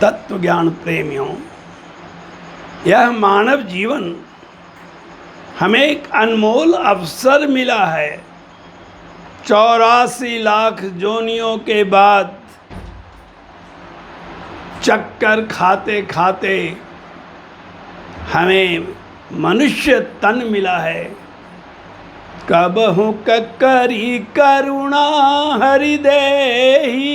तत्व ज्ञान प्रेमियों, यह मानव जीवन हमें एक अनमोल अवसर मिला है। 84 लाख जोनियों के बाद चक्कर खाते खाते हमें मनुष्य तन मिला है। कबहु करी करुणा हरिदेही,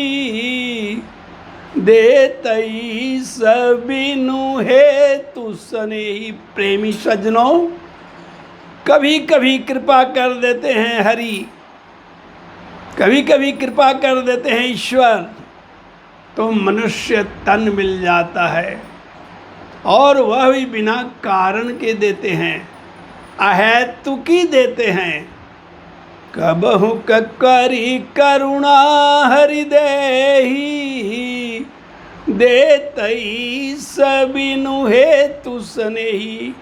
देतई सबिनु हेतु सनेही। प्रेमी सज्जनों, कभी कभी कृपा कर देते हैं हरि, कभी कभी कृपा कर देते हैं ईश्वर, तो मनुष्य तन मिल जाता है, और वह भी बिना कारण के देते हैं, अहेतुकी देते हैं। कबहु करी करुणा हरिदेही, देतई सबिनु हेतु सनेही।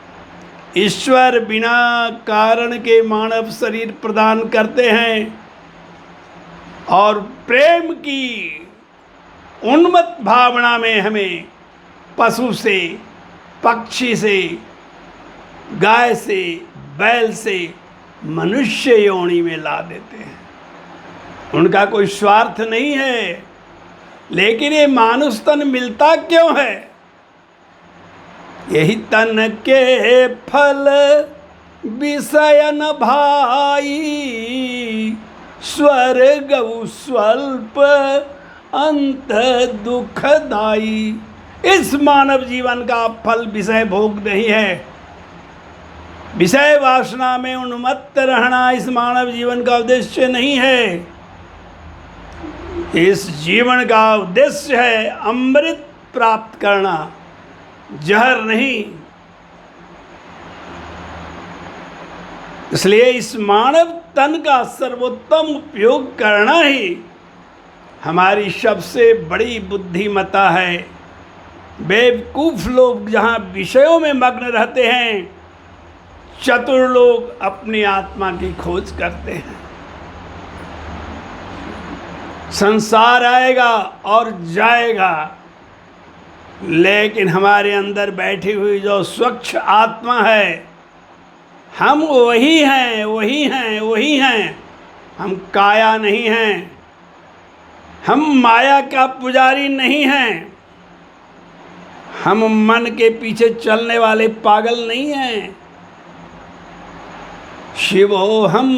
ईश्वर बिना कारण के मानव शरीर प्रदान करते हैं और प्रेम की उन्मत्त भावना में हमें पशु से, पक्षी से, गाय से, बैल से मनुष्य योनि में ला देते हैं। उनका कोई स्वार्थ नहीं है, लेकिन ये मानुष तन मिलता क्यों है? यही तन के फल विषयन भाई, स्वर्ग स्वल्प अंत दुखदाई। इस मानव जीवन का फल विषय भोग नहीं है। विषय वासना में उन्मत्त रहना इस मानव जीवन का उद्देश्य नहीं है। इस जीवन का उद्देश्य है अमृत प्राप्त करना, जहर नहीं। इसलिए इस मानव तन का सर्वोत्तम उपयोग करना ही हमारी सबसे बड़ी बुद्धिमत्ता है। बेवकूफ लोग जहाँ विषयों में मग्न रहते हैं, चतुर लोग अपनी आत्मा की खोज करते हैं। संसार आएगा और जाएगा, लेकिन हमारे अंदर बैठी हुई जो स्वच्छ आत्मा है, हम वही हैं, वही हैं, वही हैं। हम काया नहीं हैं, हम माया का पुजारी नहीं हैं, हम मन के पीछे चलने वाले पागल नहीं हैं। शिवोहम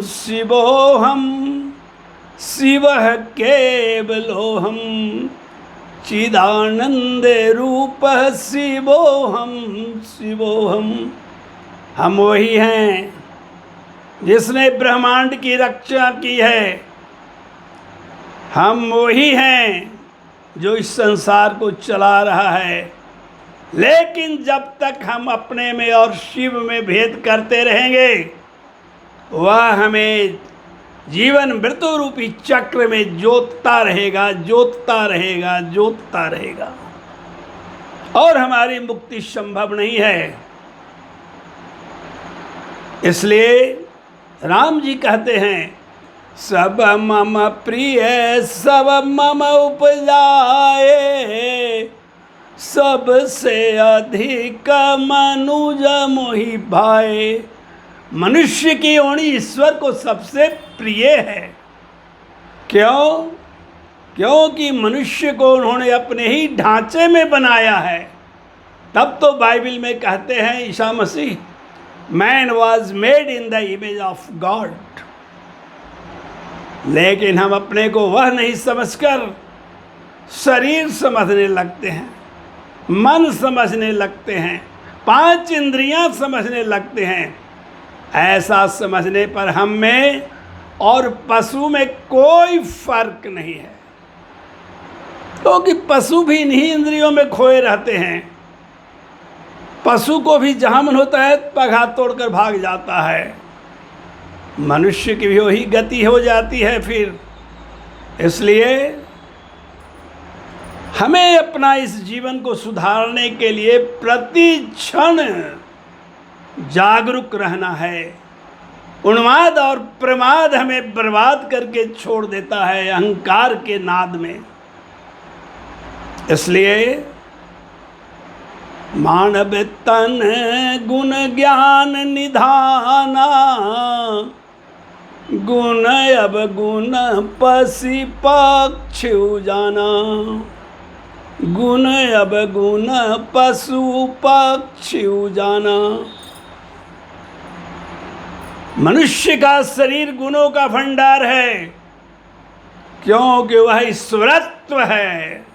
शिवोहम शिवः केवलोहम, चिदानंद रूपः शिवोहम शिवोहम। हम वही हैं जिसने ब्रह्मांड की रक्षा की है। हम वही हैं जो इस संसार को चला रहा है। लेकिन जब तक हम अपने में और शिव में भेद करते रहेंगे, वह हमें जीवन मृत्यु रूपी चक्र में जोतता रहेगा, जोतता रहेगा, जोतता रहेगा, और हमारी मुक्ति संभव नहीं है। इसलिए राम जी कहते हैं, सब मम प्रिय सब मम उपजाए, सबसे अधिक मनुज मोहि भाए। मनुष्य की योनि ईश्वर को सबसे प्रिय है। क्यों? क्योंकि मनुष्य को उन्होंने अपने ही ढांचे में बनाया है। तब तो बाइबल में कहते हैं ईसा मसीह, man was made in the image of God. लेकिन हम अपने को वह नहीं समझकर शरीर समझने लगते हैं, मन समझने लगते हैं, 5 इंद्रियां समझने लगते हैं। ऐसा समझने पर हम में और पशु में कोई फर्क नहीं है, क्योंकि पशु भी इन्हीं इंद्रियों में खोए रहते हैं। पशु को भी जहाँ मन होता है पगहा तोड़कर भाग जाता है। मनुष्य की भी वही गति हो जाती है फिर। इसलिए हमें अपना इस जीवन को सुधारने के लिए प्रति क्षण जागरूक रहना है। उन्माद और प्रमाद हमें बर्बाद करके छोड़ देता है अहंकार के नाद में। इसलिए मानव तन गुण ज्ञान निधाना, गुण अवगुण पशु पक्षी जाना, गुण अवगुण पशु पक्षी जाना। मनुष्य का शरीर गुणों का भंडार है, क्योंकि वह ईश्वरत्व है।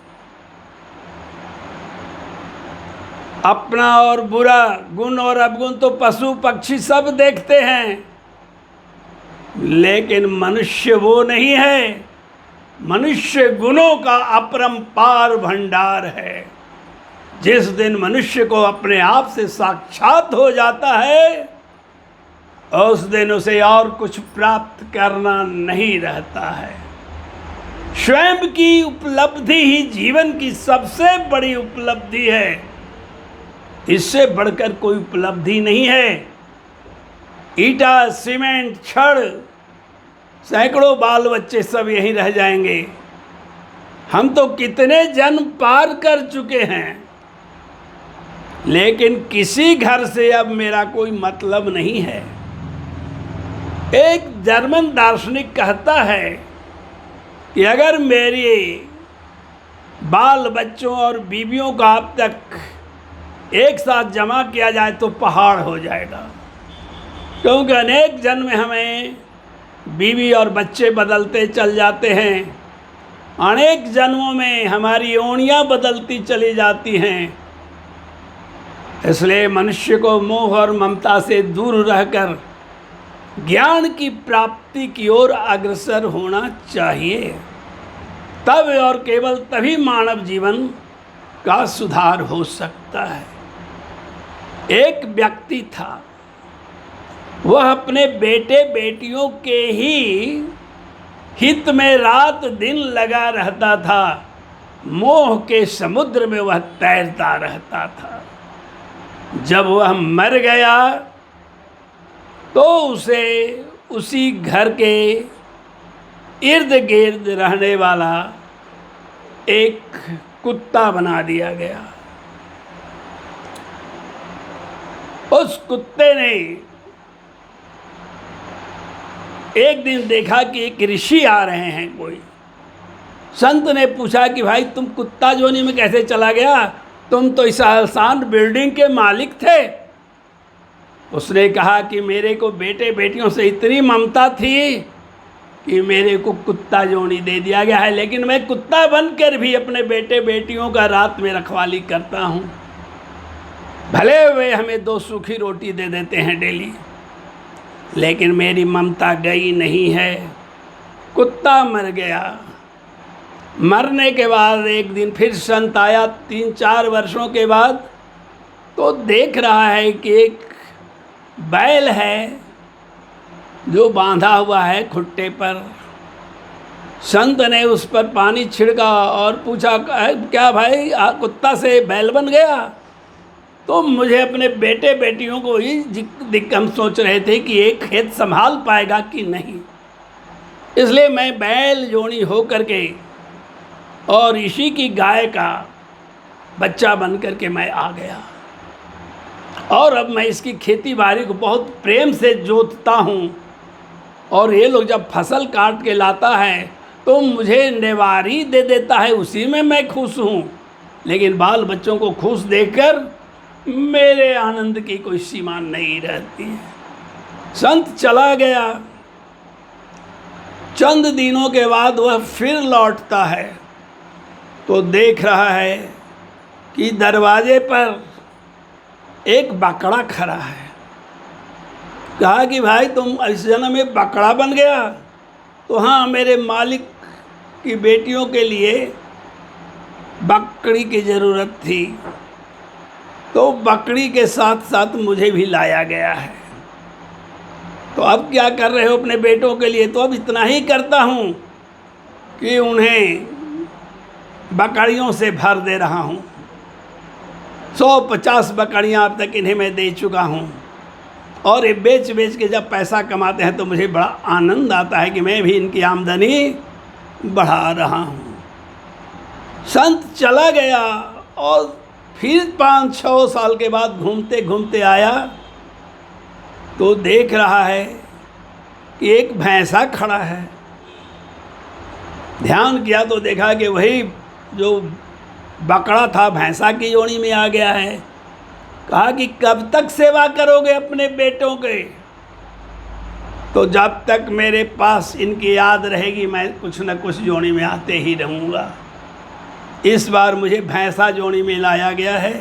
अपना और बुरा, गुण और अवगुण तो पशु पक्षी सब देखते हैं, लेकिन मनुष्य वो नहीं है। मनुष्य गुणों का अपरंपार भंडार है। जिस दिन मनुष्य को अपने आप से साक्षात हो जाता है, उस दिन उसे और कुछ प्राप्त करना नहीं रहता है। स्वयं की उपलब्धि ही जीवन की सबसे बड़ी उपलब्धि है। इससे बढ़कर कोई उपलब्धि नहीं है। ईटा, सीमेंट, छड़, सैकड़ों बाल बच्चे सब यहीं रह जाएंगे। हम तो कितने जन्म पार कर चुके हैं, लेकिन किसी घर से अब मेरा कोई मतलब नहीं है। एक जर्मन दार्शनिक कहता है कि अगर मेरे बाल बच्चों और बीवियों का अब तक एक साथ जमा किया जाए तो पहाड़ हो जाएगा, क्योंकि अनेक जन्म में हमें बीवी और बच्चे बदलते चल जाते हैं। अनेक जन्मों में हमारी योनियां बदलती चली जाती हैं। इसलिए मनुष्य को मोह और ममता से दूर रहकर ज्ञान की प्राप्ति की ओर अग्रसर होना चाहिए। तब और केवल तभी मानव जीवन का सुधार हो सकता है। एक व्यक्ति था, वह अपने बेटे बेटियों के ही हित में रात दिन लगा रहता था। मोह के समुद्र में वह तैरता रहता था। जब वह मर गया तो उसे उसी घर के इर्द गिर्द रहने वाला एक कुत्ता बना दिया गया। उस कुत्ते ने एक दिन देखा कि एक ऋषि आ रहे हैं कोई। संत ने पूछा कि भाई तुम कुत्ता जोनी में कैसे चला गया? तुम तो इस आसान बिल्डिंग के मालिक थे। उसने कहा कि मेरे को बेटे बेटियों से इतनी ममता थी कि मेरे को कुत्ता जोनी दे दिया गया है, लेकिन मैं कुत्ता बनकर भी अपने बेटे बेटियों का रात में रखवाली करता हूँ। भले वे हमें 2 सूखी रोटी दे देते हैं डेली, लेकिन मेरी ममता गई नहीं है। कुत्ता मर गया। मरने के बाद एक दिन फिर संत आया 3-4 वर्षों के बाद, तो देख रहा है कि एक बैल है जो बांधा हुआ है खुट्टे पर। संत ने उस पर पानी छिड़का और पूछा, क्या भाई कुत्ता से बैल बन गया? तो मुझे अपने बेटे बेटियों को ही हम सोच रहे थे कि एक खेत संभाल पाएगा कि नहीं, इसलिए मैं बैल जोड़ी हो करके और इसी की गाय का बच्चा बन करके मैं आ गया। और अब मैं इसकी खेती बाड़ी को बहुत प्रेम से जोतता हूँ, और ये लोग जब फसल काट के लाता है तो मुझे नेवारी दे देता है, उसी में मैं खुश हूँ। लेकिन बाल बच्चों को खुश देखकर मेरे आनंद की कोई सीमा नहीं रहती है। संत चला गया। चंद दिनों के बाद वह फिर लौटता है तो देख रहा है कि दरवाजे पर एक बकरा खड़ा है। कहा कि भाई तुम इस जन्म में बकरा बन गया? तो हाँ, मेरे मालिक की बेटियों के लिए बकरी की ज़रूरत थी, तो बकरी के साथ साथ मुझे भी लाया गया है। तो अब क्या कर रहे हो अपने बेटों के लिए? तो अब इतना ही करता हूँ कि उन्हें बकरियों से भर दे रहा हूँ। 150 बकरियाँ अब तक इन्हें मैं दे चुका हूँ, और ये बेच बेच के जब पैसा कमाते हैं तो मुझे बड़ा आनंद आता है कि मैं भी इनकी आमदनी बढ़ा रहा हूँ। संत चला गया और फिर 5-6 साल के बाद घूमते घूमते आया तो देख रहा है कि एक भैंसा खड़ा है। ध्यान किया तो देखा कि वही जो बकरा था भैंसा की जोड़ी में आ गया है। कहा कि कब तक सेवा करोगे अपने बेटों के? तो जब तक मेरे पास इनकी याद रहेगी मैं कुछ न कुछ जोड़ी में आते ही रहूँगा। इस बार मुझे भैंसा जोड़ी में लाया गया है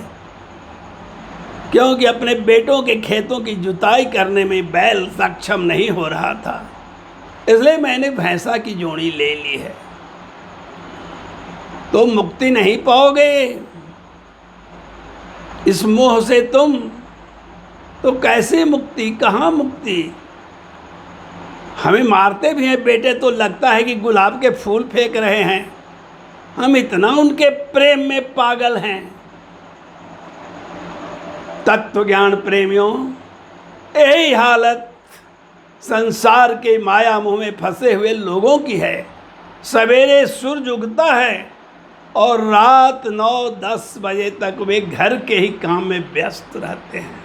क्योंकि अपने बेटों के खेतों की जुताई करने में बैल सक्षम नहीं हो रहा था, इसलिए मैंने भैंसा की जोड़ी ले ली है। तो मुक्ति नहीं पाओगे इस मोह से तुम, तो कैसे मुक्ति, कहाँ मुक्ति? हमें मारते भी हैं बेटे तो लगता है कि गुलाब के फूल फेंक रहे हैं। हम इतना उनके प्रेम में पागल हैं। तत्व ज्ञान प्रेमियों, यही हालत संसार के माया मोह में फंसे हुए लोगों की है। सवेरे सूरज उगता है और रात 9-10 बजे तक वे घर के ही काम में व्यस्त रहते हैं।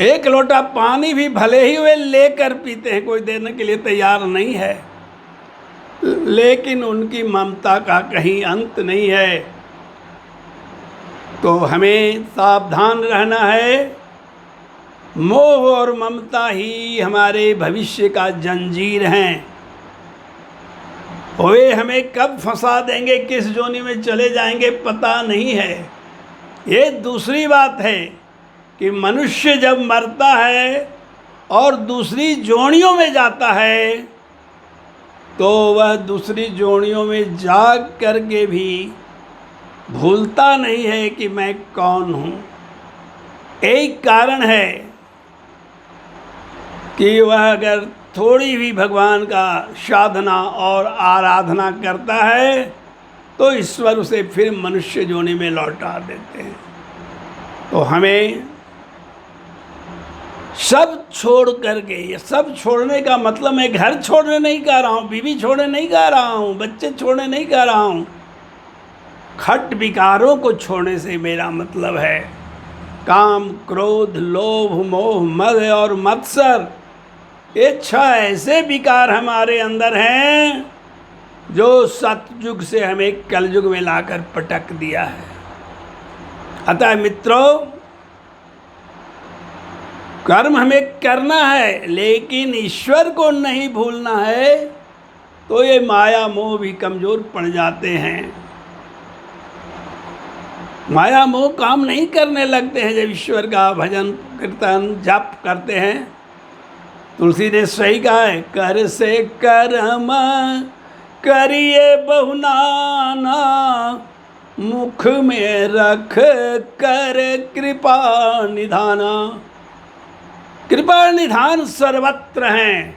एक लोटा पानी भी भले ही वे लेकर पीते हैं, कोई देने के लिए तैयार नहीं है, लेकिन उनकी ममता का कहीं अंत नहीं है। तो हमें सावधान रहना है। मोह और ममता ही हमारे भविष्य का जंजीर हैं। वे हमें कब फंसा देंगे, किस जोनी में चले जाएंगे पता नहीं है। ये दूसरी बात है कि मनुष्य जब मरता है और दूसरी जोड़ियों में जाता है तो वह दूसरी जोड़ियों में जाग करके भी भूलता नहीं है कि मैं कौन हूँ। एक कारण है कि वह अगर थोड़ी भी भगवान का साधना और आराधना करता है तो ईश्वर उसे फिर मनुष्य जोनी में लौटा देते हैं। तो हमें सब छोड़ करके, ये सब छोड़ने का मतलब मैं घर छोड़ने नहीं कह रहा हूँ, बीवी छोड़ने नहीं कह रहा हूँ, बच्चे छोड़ने नहीं कह रहा हूँ। खट विकारों को छोड़ने से मेरा मतलब है काम, क्रोध, लोभ, मोह, मद और मत्सर। ये 6 ऐसे विकार हमारे अंदर हैं जो सतयुग से हमें कलयुग में लाकर पटक दिया है। अतः मित्रों, कर्म हमें करना है लेकिन ईश्वर को नहीं भूलना है, तो ये माया मोह भी कमज़ोर पड़ जाते हैं। माया मोह काम नहीं करने लगते हैं जब ईश्वर का भजन कीर्तन जप करते हैं। तुलसी ने सही कहा है, कर से कर्म करिए बहुनाना, मुख में रख कर कृपा निधाना। कृपा निधान सर्वत्र हैं,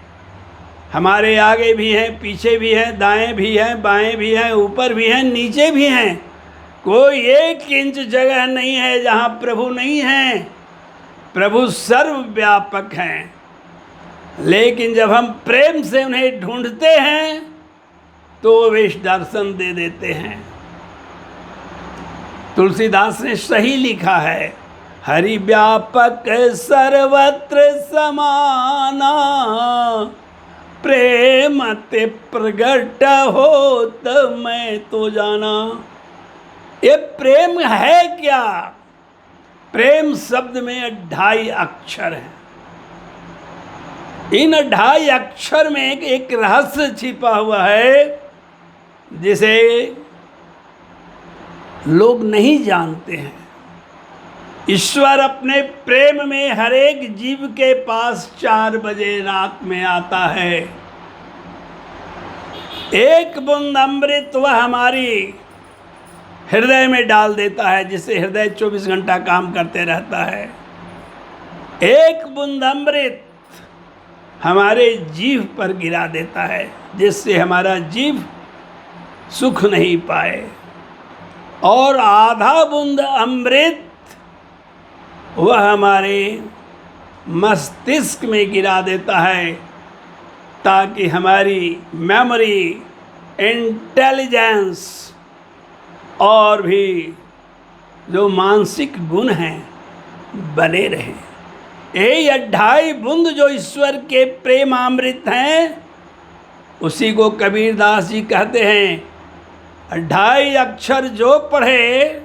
हमारे आगे भी हैं, पीछे भी हैं, दाएं भी हैं, बाएं भी हैं, ऊपर भी हैं, नीचे भी हैं। कोई 1 इंच जगह नहीं है जहाँ प्रभु नहीं हैं। प्रभु सर्वव्यापक हैं, लेकिन जब हम प्रेम से उन्हें ढूंढते हैं तो वे दर्शन दे देते हैं। तुलसीदास ने सही लिखा है, हरि व्यापक सर्वत्र समाना, प्रेम ते प्रगट होत मैं तो जाना। ये प्रेम है क्या? प्रेम शब्द में 2.5 अक्षर है। इन 2.5 अक्षर में एक रहस्य छिपा हुआ है जिसे लोग नहीं जानते हैं। ईश्वर अपने प्रेम में हर एक जीव के पास 4 बजे रात में आता है। एक बूंद अमृत वह हमारी हृदय में डाल देता है, जिससे हृदय 24 घंटा काम करते रहता है। एक बूंद अमृत हमारे जीव पर गिरा देता है, जिससे हमारा जीव सुख नहीं पाए। और आधा बूंद अमृत वह हमारे मस्तिष्क में गिरा देता है, ताकि हमारी मेमोरी इंटेलिजेंस और भी जो मानसिक गुण हैं बने रहे। यही 28 बूंद जो ईश्वर के प्रेमामृत हैं, उसी को कबीरदास जी कहते हैं 28 अक्षर जो पढ़े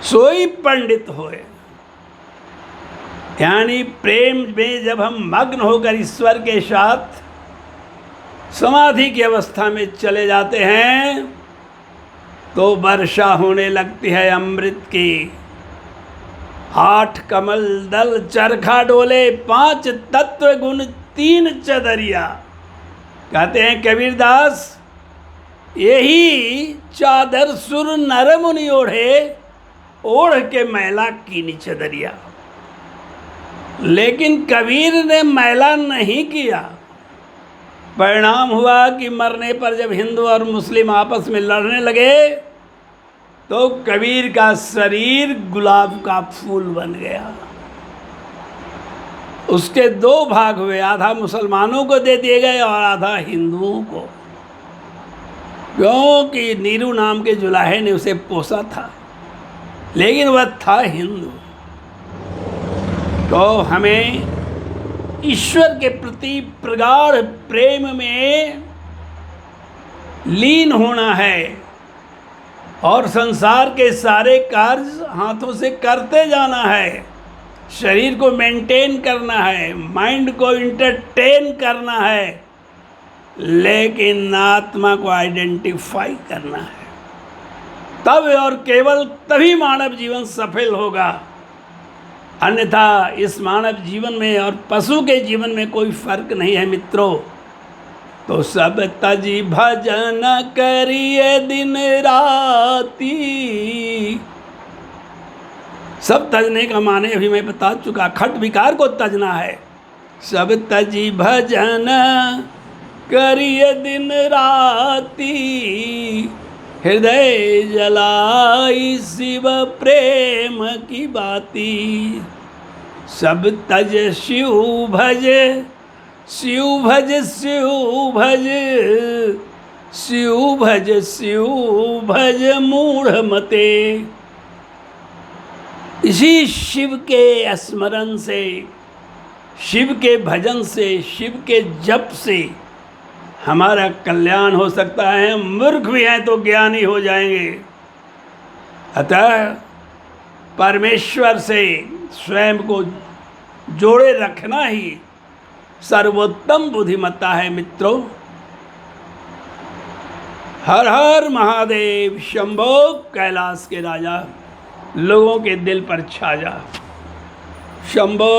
सोई पंडित होए। यानी प्रेम में जब हम मग्न होकर ईश्वर के साथ समाधि की अवस्था में चले जाते हैं तो वर्षा होने लगती है अमृत की। 8 कमल दल चरखा डोले, 5 तत्व गुण 3 चदरिया। कहते हैं कबीरदास, यही चादर सुर नर मुनि ओढ़े, ओढ़ के मैला कीनी चदरिया। लेकिन कबीर ने मैला नहीं किया। परिणाम हुआ कि मरने पर जब हिंदू और मुस्लिम आपस में लड़ने लगे तो कबीर का शरीर गुलाब का फूल बन गया। उसके 2 भाग हुए, आधा मुसलमानों को दे दिए गए और आधा हिंदुओं को, क्योंकि नीरू नाम के जुलाहे ने उसे पोसा था, लेकिन वह था हिंदू। तो हमें ईश्वर के प्रति प्रगाढ़ प्रेम में लीन होना है और संसार के सारे कार्य हाथों से करते जाना है। शरीर को मेंटेन करना है, माइंड को इंटरटेन करना है, लेकिन आत्मा को आइडेंटिफाई करना है। तब और केवल तभी मानव जीवन सफल होगा। अन्यथा इस मानव जीवन में और पशु के जीवन में कोई फर्क नहीं है मित्रों। तो सब तजी भजन करिए दिन राती। सब तजने का माने अभी मैं बता चुका, खट विकार को तजना है। सब तजी भजन करिए दिन राती, हृदय जलाई शिव प्रेम की बाती। सब तज शिव भज, शिव भज, शिव भज, शिव भज, शिव भज मूढ़ मते। इसी शिव के स्मरण से, शिव के भजन से, शिव के जप से हमारा कल्याण हो सकता है। मूर्ख भी हैं तो ज्ञानी हो जाएंगे। अतः परमेश्वर से स्वयं को जोड़े रखना ही सर्वोत्तम बुद्धिमत्ता है मित्रों। हर हर महादेव शंभो कैलाश के राजा, लोगों के दिल पर छा जा। शंभो।